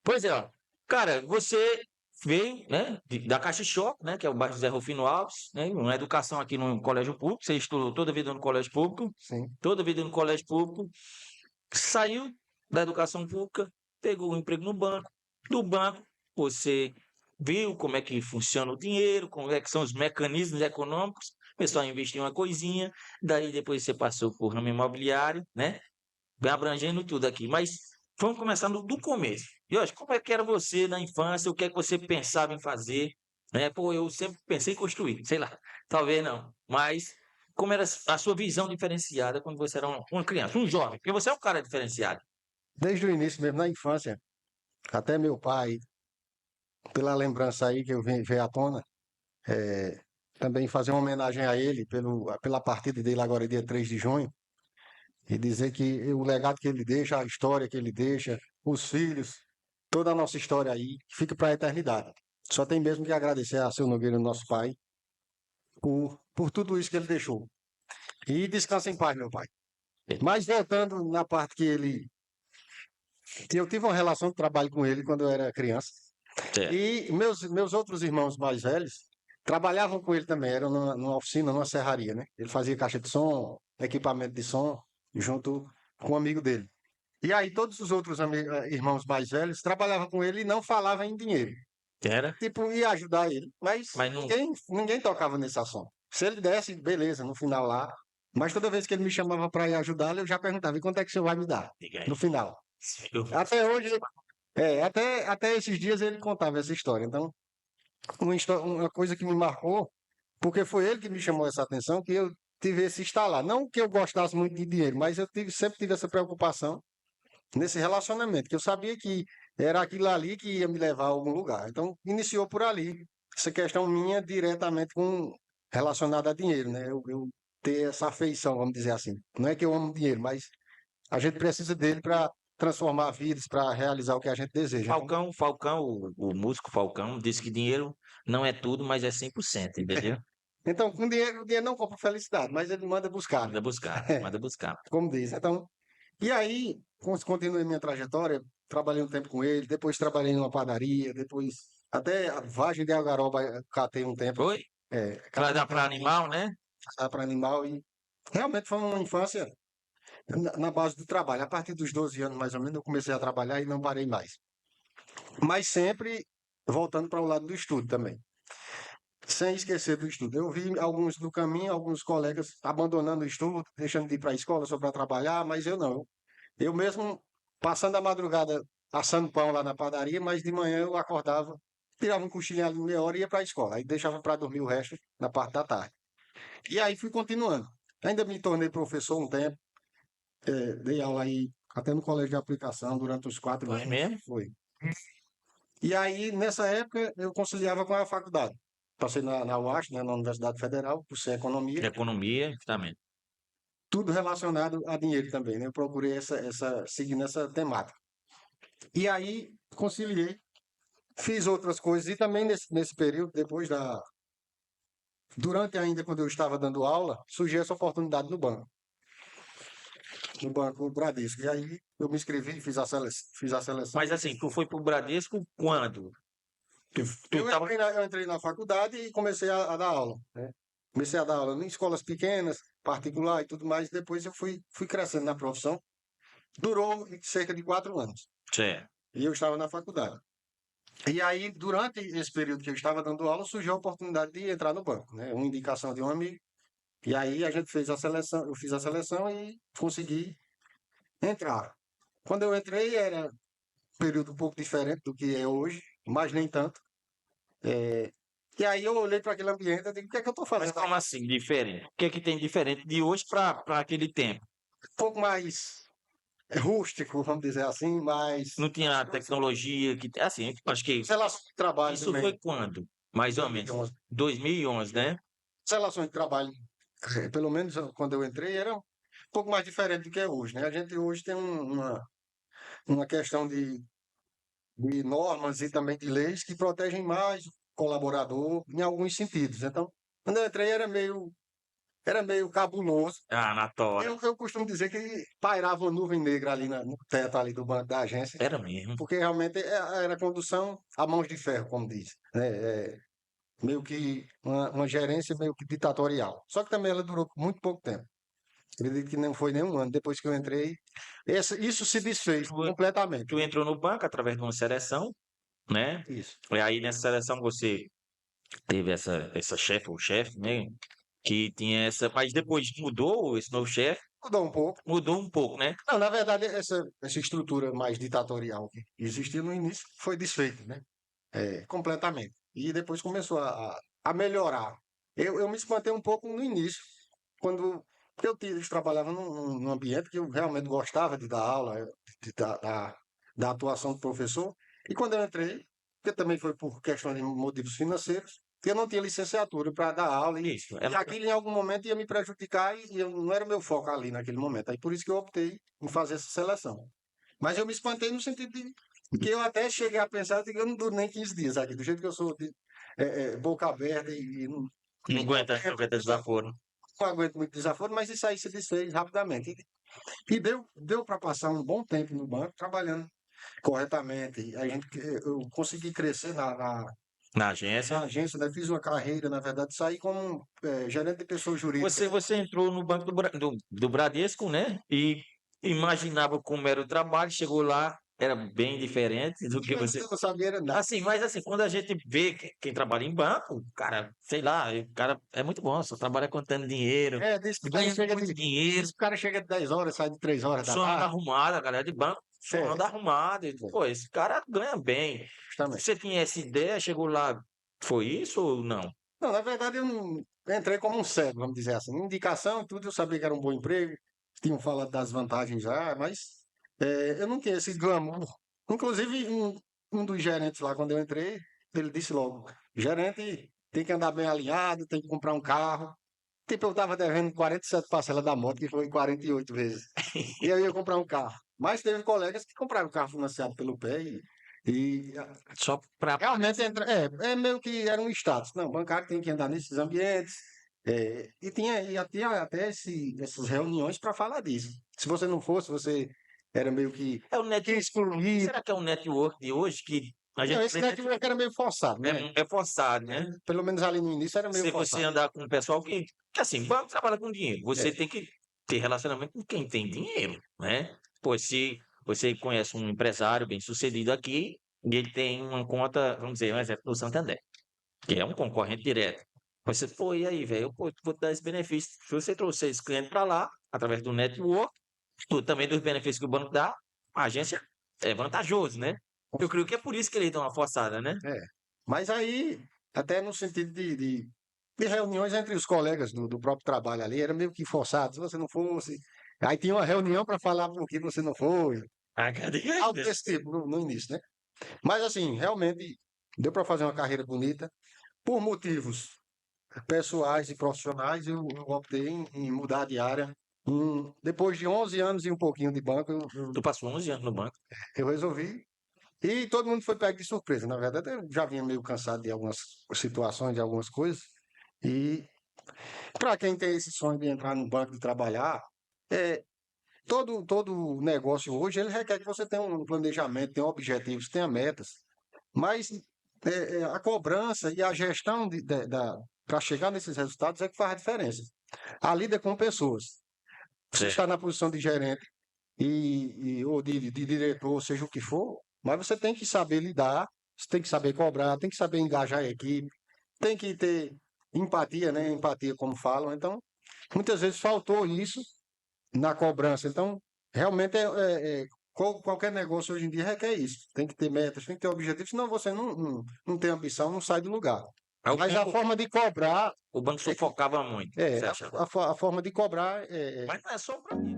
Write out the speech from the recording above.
Pois é, ó. Cara, você veio, né, da Caixa Choque, né, que é o bairro Zé Rufino Alves, né, uma educação aqui no colégio público, você estudou toda a vida no colégio público, Sim. toda a vida no colégio público, saiu da educação pública, pegou um emprego no banco, do banco você viu como é que funciona o dinheiro, como é que são os mecanismos econômicos, começou a investir em uma coisinha, daí depois você passou por ramo imobiliário, né, bem abrangendo tudo aqui, mas vamos começar do começo. E hoje, como é que era você na infância? O que é que você pensava em fazer? Né? Pô, eu sempre pensei em construir, sei lá, talvez não, mas como era a sua visão diferenciada quando você era uma criança, um jovem? Porque você é um cara diferenciado. Desde o início mesmo, na infância, até meu pai, pela lembrança aí que eu veio à tona, eh, também fazer uma homenagem a ele pela partida dele agora, dia 3 de junho, e dizer que o legado que ele deixa, a história que ele deixa, os filhos, toda a nossa história aí, fica para a eternidade. Só tem mesmo que agradecer a seu Nogueira, nosso pai, por tudo isso que ele deixou. E descansa em paz, meu pai. Mas voltando na parte que eu tive uma relação de trabalho com ele quando eu era criança. Certo. E meus outros irmãos mais velhos trabalhavam com ele também, eram numa oficina, numa serraria, né? Ele fazia caixa de som, equipamento de som, junto com um amigo dele. E aí todos os outros irmãos mais velhos trabalhavam com ele e não falavam em dinheiro. Era, Tipo, ia ajudar ele, mas mas não. ninguém tocava nesse assunto. Se ele desse, beleza, no final lá. Mas toda vez que ele me chamava para ir ajudá-lo, eu já perguntava, e quanto é que o senhor vai me dar? Diga No aí. final. Até hoje, até esses dias ele contava essa história. Então, uma coisa que me marcou, porque foi ele que me chamou essa atenção, que eu tive esse estalar. Não que eu gostasse muito de dinheiro, mas sempre tive essa preocupação nesse relacionamento, que eu sabia que era aquilo ali que ia me levar a algum lugar. Então, iniciou por ali, essa questão minha diretamente com relacionada a dinheiro, né? Eu ter essa afeição, vamos dizer assim. Não é que eu amo dinheiro, mas a gente precisa dele para transformar vidas, para realizar o que a gente deseja. Então, Falcão, o músico Falcão, disse que dinheiro não é tudo, mas é 100%, entendeu? então, com dinheiro, o dinheiro não compra felicidade, mas ele manda buscar, né? Manda buscar, manda buscar. Como diz. Então, e aí, continuei minha trajetória, trabalhei um tempo com ele, depois trabalhei numa padaria, depois até a vagem de Algaroba catei um tempo, Foi? catei um Para tempo animal, né? para animal e realmente foi uma infância na base do trabalho. A partir dos 12 anos, mais ou menos, eu comecei a trabalhar e não parei mais. Mas sempre voltando para o lado do estudo também. Sem esquecer do estudo. Eu vi alguns no caminho, alguns colegas abandonando o estudo, deixando de ir para a escola só para trabalhar, mas eu não. Eu mesmo, passando a madrugada assando pão lá na padaria, mas de manhã eu acordava, tirava um cochilinho ali meia hora e ia para a escola. Aí deixava para dormir o resto na parte da tarde. E aí fui continuando. Ainda me tornei professor um tempo, dei aula aí até no colégio de aplicação durante os 4 anos. Foi mesmo? Foi. E aí, nessa época, eu conciliava com a faculdade. Passei na UAS, né, na Universidade Federal, por ser economia, Economia, justamente. tudo relacionado a dinheiro também, né? Eu procurei seguir nessa temática. E aí, conciliei, fiz outras coisas, e também nesse período, durante ainda quando eu estava dando aula, surgiu essa oportunidade no Banco Bradesco. E aí, eu me inscrevi, fiz a seleção. Mas assim, tu foi pro Bradesco quando? Tu tava. Eu entrei na faculdade e comecei a dar aula, né? Comecei a dar aula em escolas pequenas, particular e tudo mais. Depois eu fui crescendo na profissão. Durou cerca de 4 anos. Certo. E eu estava na faculdade. E aí, durante esse período que eu estava dando aula, surgiu a oportunidade de entrar no banco, né? Uma indicação de um amigo. E aí a gente fez a seleção, eu fiz a seleção e consegui entrar. Quando eu entrei era um período um pouco diferente do que é hoje, mas nem tanto. E aí eu olhei para aquele ambiente e digo, o que é que eu estou Mas fazendo como aqui? assim, diferente? O que é que tem diferente de hoje para aquele tempo? Um pouco mais rústico, vamos dizer assim, Não mais tinha tecnologia que assim, acho que relação de trabalho isso foi também. quando? Mais ou menos 2011. 2011, né? As relações de trabalho, pelo menos quando eu entrei, era um pouco mais diferente do que é hoje, né? A gente hoje tem uma questão de normas e também de leis que protegem mais o colaborador em alguns sentidos. Então, quando eu entrei era meio era meio cabuloso. Ah, na tora. Eu costumo dizer que pairava uma nuvem negra ali no teto ali do banco da agência, Era mesmo. porque realmente era condução a mãos de ferro, como diz, né? Meio que uma gerência meio que ditatorial. Só que também ela durou muito pouco tempo. Acredito que não foi nem um ano depois que eu entrei. Isso se desfez Tu, completamente. tu entrou no banco através de uma seleção, né? Isso. E aí nessa seleção você teve essa chefe ou chefe, né? Que tinha essa. Mas depois mudou esse novo chefe, Mudou um pouco. mudou um pouco, né? Não, na verdade, essa estrutura mais ditatorial que existia no início foi desfeita, né? Completamente. E depois começou a melhorar. Eu me espantei um pouco no início, quando eu trabalhava num ambiente que eu realmente gostava de dar aula, da atuação do professor. E quando eu entrei, que também foi por questão de motivos financeiros, eu não tinha licenciatura para dar aula Isso. e aquilo em algum momento ia me prejudicar e não era o meu foco ali naquele momento. Aí por isso que eu optei em fazer essa seleção. Mas eu me espantei no sentido de que eu até cheguei a pensar que eu não duro nem 15 dias aqui, do jeito que eu sou, boca aberta e Não aguenta desaforo. não aguento muito desaforo, mas isso aí se desfez rapidamente. E deu para passar um bom tempo no banco trabalhando corretamente. E eu consegui crescer Na agência. na agência, né? Fiz uma carreira, na verdade, saí como gerente de pessoa jurídica. Você entrou no banco do Bradesco, né? E imaginava como era o trabalho, chegou lá, era bem diferente do que você. Eu não sabia era nada. Assim, mas assim, quando a gente vê quem trabalha em banco, cara, sei lá, o cara é muito bom, só trabalha contando dinheiro, Diz que o cara ganha chega muito de, dinheiro, diz que o cara chega de 10 horas, sai de 3 horas da só anda tarde. arrumado, a galera de banco só É, anda arrumado. E, pô, esse cara ganha bem. justamente. Você tinha essa ideia, chegou lá, foi isso ou não? Não, na verdade eu não entrei como um cego, vamos dizer assim. Indicação e tudo, eu sabia que era um bom emprego, tinham falado das vantagens já, mas eu não tinha esse glamour. Inclusive, um dos gerentes lá, quando eu entrei, ele disse logo: gerente tem que andar bem alinhado, tem que comprar um carro. Tipo, eu estava devendo 47 parcelas da moto, que foi 48 vezes. E eu ia comprar um carro. Mas teve colegas que compraram carro financiado pelo pé e Só pra. realmente é meio que era um status. Não, o bancário tem que andar nesses ambientes. E tinha até essas reuniões para falar disso. Se você não fosse, você era meio que É o net... excluído. Será que é o network de hoje que a Não, gente esse network era meio forçado, né? é forçado, né? Pelo menos ali no início era meio Se você forçado. andar com o pessoal que assim, banco trabalha com dinheiro, você É, tem que ter relacionamento com quem tem dinheiro, né? Pô, se você conhece um empresário bem-sucedido aqui e ele tem uma conta, vamos dizer, um exemplo, no Santander, que é um concorrente direto. Você, pô, e aí, velho, eu vou te dar esse benefício. Se você trouxer esse cliente para lá, através do network, também dos benefícios que o banco dá, a agência é vantajoso, né? Eu creio que é por isso que ele dá uma forçada, né? é. Mas aí, até no sentido de reuniões entre os colegas do próprio trabalho ali, era meio que forçado. Se você não fosse. Aí tinha uma reunião para falar por que você não foi. Ah, cadê Algo ainda? desse tipo no início, né? Mas assim, realmente deu para fazer uma carreira bonita. Por motivos pessoais e profissionais, eu optei em mudar de área. Depois de 11 anos e um pouquinho de banco, Tu passou 11 anos no banco. eu resolvi. E todo mundo foi pego de surpresa. Na verdade, eu já vinha meio cansado de algumas situações, de algumas coisas. E para quem tem esse sonho de entrar no banco e trabalhar, é, todo negócio hoje ele requer que você tenha um planejamento, tenha objetivos, tenha metas. Mas a cobrança e a gestão para chegar nesses resultados é que faz a diferença. A lida com pessoas. Você Certo. está na posição de gerente ou de diretor, seja o que for, mas você tem que saber lidar, você tem que saber cobrar, tem que saber engajar a equipe, tem que ter empatia, né? Empatia, como falam. Então, muitas vezes faltou isso na cobrança. Então, realmente qualquer negócio hoje em dia requer isso. Tem que ter metas, tem que ter objetivos, senão você não tem ambição, não sai do lugar. Aí Mas a forma de cobrar, o banco sufocava muito, você acha? a forma de cobrar Mas não é só para mim.